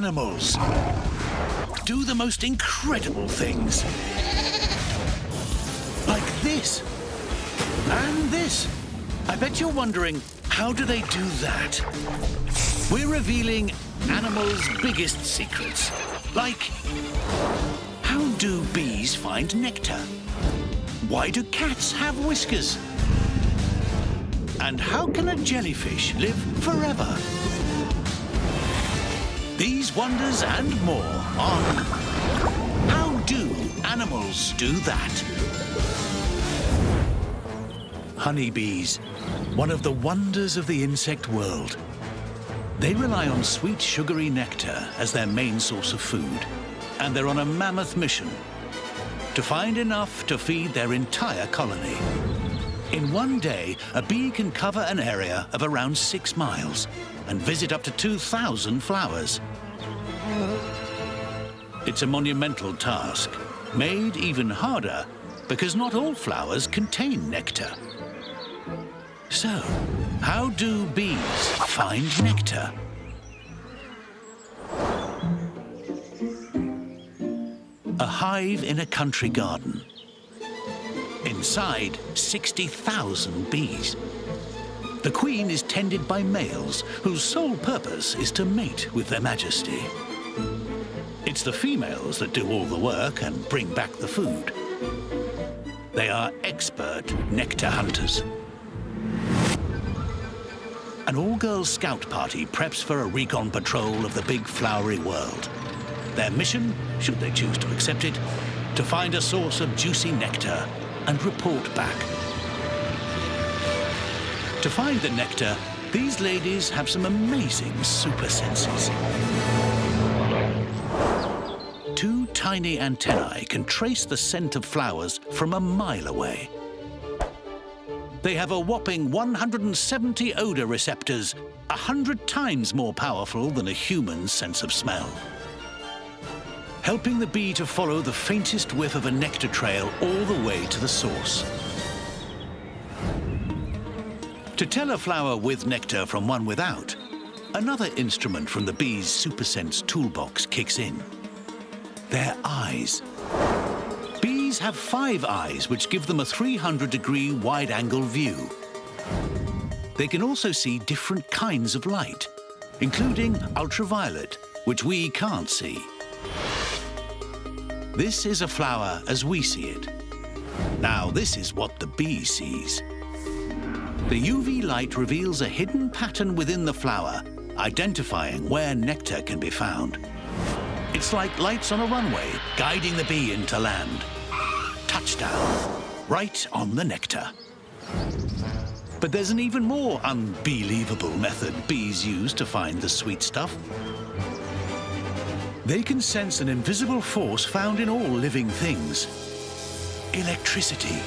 animals do the most incredible things. Like this. And this. I bet you're wondering, how do they do that? We're revealing animals' biggest secrets. Like, how do bees find nectar? Why do cats have whiskers? And how can a jellyfish live forever? These wonders and more on How Do Animals Do That? Honeybees, one of the wonders of the insect world. They rely on sweet, sugary nectar as their main source of food, and they're on a mammoth mission to find enough to feed their entire colony. In one day, a bee can cover an area of around 6 miles and visit up to 2,000 flowers. It's a monumental task, made even harder because not all flowers contain nectar. So, how do bees find nectar? A hive in a country garden. Inside, 60,000 bees. The queen is tended by males whose sole purpose is to mate with their majesty. It's the females that do all the work and bring back the food. They are expert nectar hunters. An all-girls scout party preps for a recon patrol of the big flowery world. Their mission, should they choose to accept it, to find a source of juicy nectar and report back. To find the nectar, these ladies have some amazing super senses. 2 tiny antennae can trace the scent of flowers from a mile away. They have a whopping 170 odor receptors, 100 times more powerful than a human's sense of smell, helping the bee to follow the faintest whiff of a nectar trail all the way to the source. To tell a flower with nectar from one without, another instrument from the bee's supersense toolbox kicks in. Their eyes. Bees have 5 eyes, which give them a 300-degree wide-angle view. They can also see different kinds of light, including ultraviolet, which we can't see. This is a flower as we see it. Now, this is what the bee sees. The UV light reveals a hidden pattern within the flower, identifying where nectar can be found. It's like lights on a runway, guiding the bee into land. Touchdown, right on the nectar. But there's an even more unbelievable method bees use to find the sweet stuff. They can sense an invisible force found in all living things. Electricity.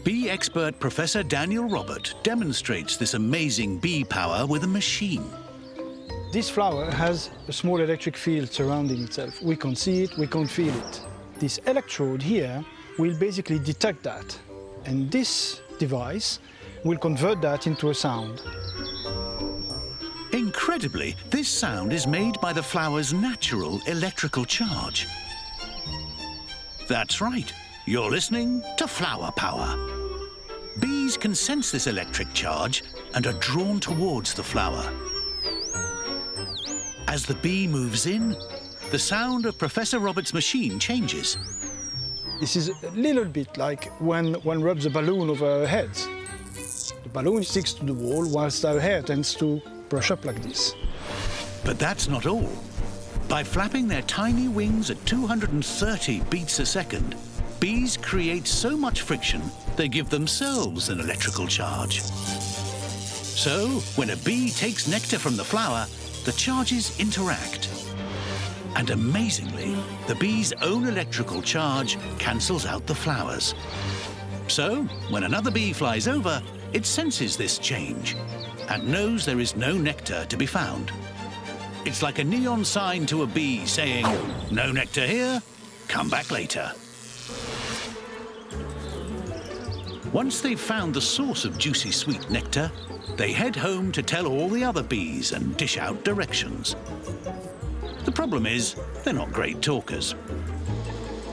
Bee expert Professor Daniel Robert demonstrates this amazing bee power with a machine. This flower has a small electric field surrounding itself. We can't see it, we can't feel it. This electrode here will basically detect that. And this device will convert that into a sound. Incredibly, this sound is made by the flower's natural electrical charge. That's right, you're listening to flower power. Bees can sense this electric charge and are drawn towards the flower. As the bee moves in, the sound of Professor Robert's machine changes. This is a little bit like when one rubs a balloon over our heads. The balloon sticks to the wall whilst our hair tends to brush up like this. But that's not all. By flapping their tiny wings at 230 beats a second, bees create so much friction they give themselves an electrical charge. So, when a bee takes nectar from the flower, the charges interact. And amazingly, the bee's own electrical charge cancels out the flowers. So, when another bee flies over, it senses this change and knows there is no nectar to be found. It's like a neon sign to a bee saying, "No nectar here, come back later." Once they've found the source of juicy sweet nectar, they head home to tell all the other bees and dish out directions. The problem is, they're not great talkers.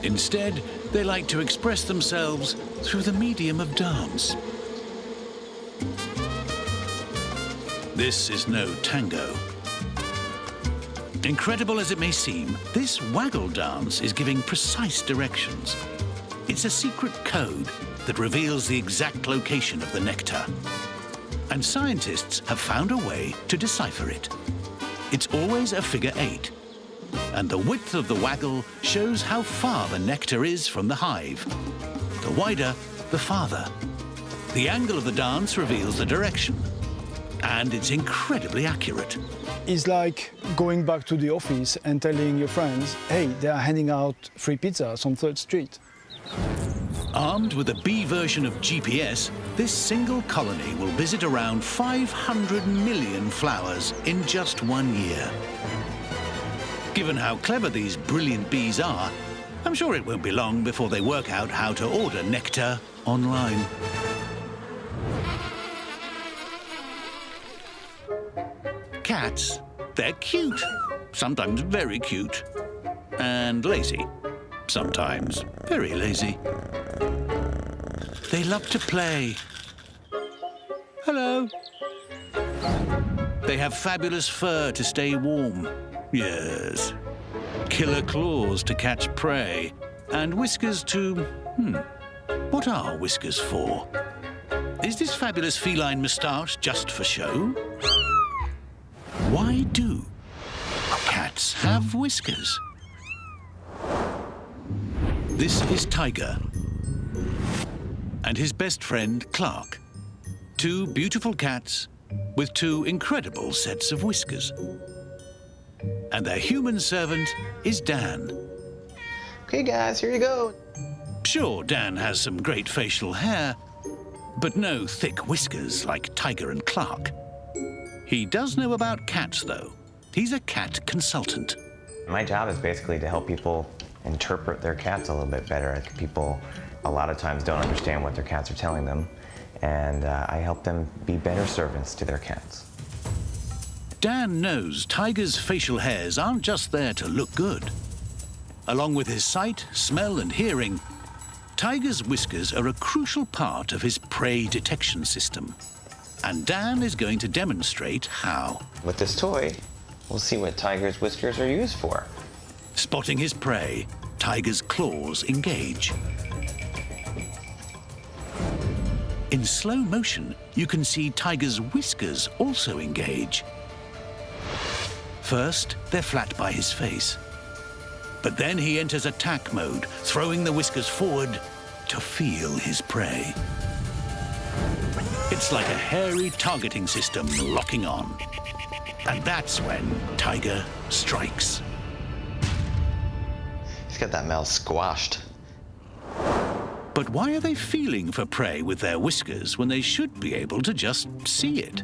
Instead, they like to express themselves through the medium of dance. This is no tango. Incredible as it may seem, this waggle dance is giving precise directions. It's a secret code that reveals the exact location of the nectar. And scientists have found a way to decipher it. It's always a figure 8. And the width of the waggle shows how far the nectar is from the hive. The wider, the farther. The angle of the dance reveals the direction. And it's incredibly accurate. It's like going back to the office and telling your friends, hey, they are handing out free pizzas on 3rd Street. Armed with a bee version of GPS, this single colony will visit around 500 million flowers in just 1 year. Given how clever these brilliant bees are, I'm sure it won't be long before they work out how to order nectar online. Cats, they're cute, sometimes very cute, and lazy, sometimes very lazy. They love to play. Hello. They have fabulous fur to stay warm. Yes. Killer claws to catch prey. And whiskers to... What are whiskers for? Is this fabulous feline moustache just for show? Why do cats have whiskers? This is Tiger and his best friend Clark. 2 beautiful cats with 2 incredible sets of whiskers. And their human servant is Dan. Okay guys, here you go. Sure, Dan has some great facial hair, but no thick whiskers like Tiger and Clark. He does know about cats, though. He's a cat consultant. My job is basically to help people interpret their cats a little bit better. People a lot of times don't understand what their cats are telling them, and I help them be better servants to their cats. Dan knows Tiger's facial hairs aren't just there to look good. Along with his sight, smell, and hearing, Tiger's whiskers are a crucial part of his prey detection system. And Dan is going to demonstrate how. With this toy, we'll see what Tiger's whiskers are used for. Spotting his prey, Tiger's claws engage. In slow motion, you can see Tiger's whiskers also engage. First, they're flat by his face. But then he enters attack mode, throwing the whiskers forward to feel his prey. It's like a hairy targeting system locking on. And that's when Tiger strikes. He's got that mouth squashed. But why are they feeling for prey with their whiskers when they should be able to just see it?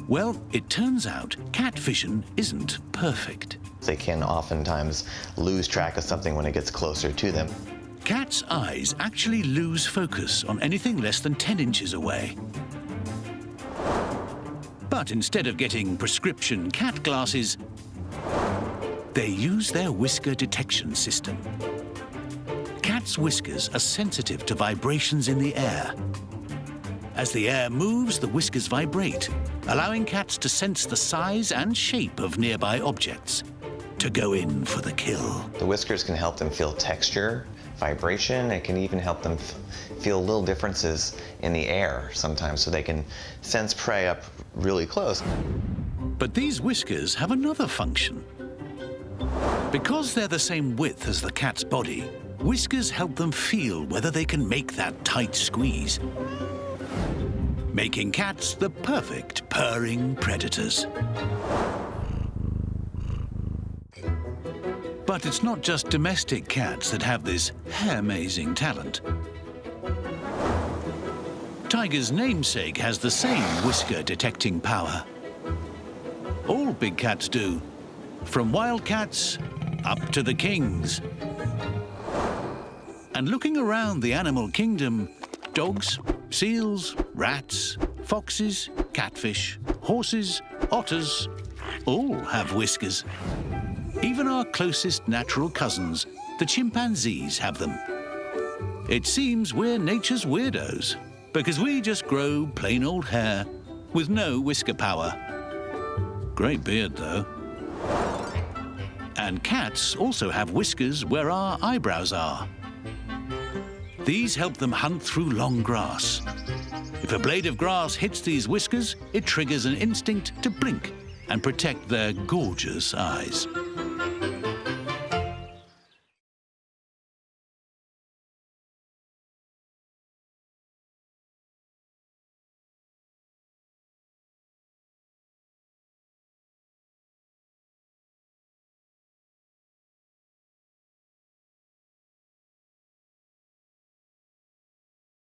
Well, it turns out cat vision isn't perfect. They can oftentimes lose track of something when it gets closer to them. Cats' eyes actually lose focus on anything less than 10 inches away. But instead of getting prescription cat glasses, they use their whisker detection system. Cats' whiskers are sensitive to vibrations in the air. As the air moves, the whiskers vibrate, allowing cats to sense the size and shape of nearby objects, to go in for the kill. The whiskers can help them feel texture, vibration. It can even help them feel little differences in the air sometimes, so they can sense prey up really close. But these whiskers have another function. Because they're the same width as the cat's body, whiskers help them feel whether they can make that tight squeeze, making cats the perfect purring predators. But it's not just domestic cats that have this hair-mazing talent. Tiger's namesake has the same whisker-detecting power. All big cats do, from wild cats up to the kings. And looking around the animal kingdom, Dogs, seals, rats, foxes, catfish, horses, otters, all have whiskers. Even our closest natural cousins, the chimpanzees, have them. It seems we're nature's weirdos, because we just grow plain old hair with no whisker power. Great beard, though. And cats also have whiskers where our eyebrows are. These help them hunt through long grass. If a blade of grass hits these whiskers, it triggers an instinct to blink and protect their gorgeous eyes.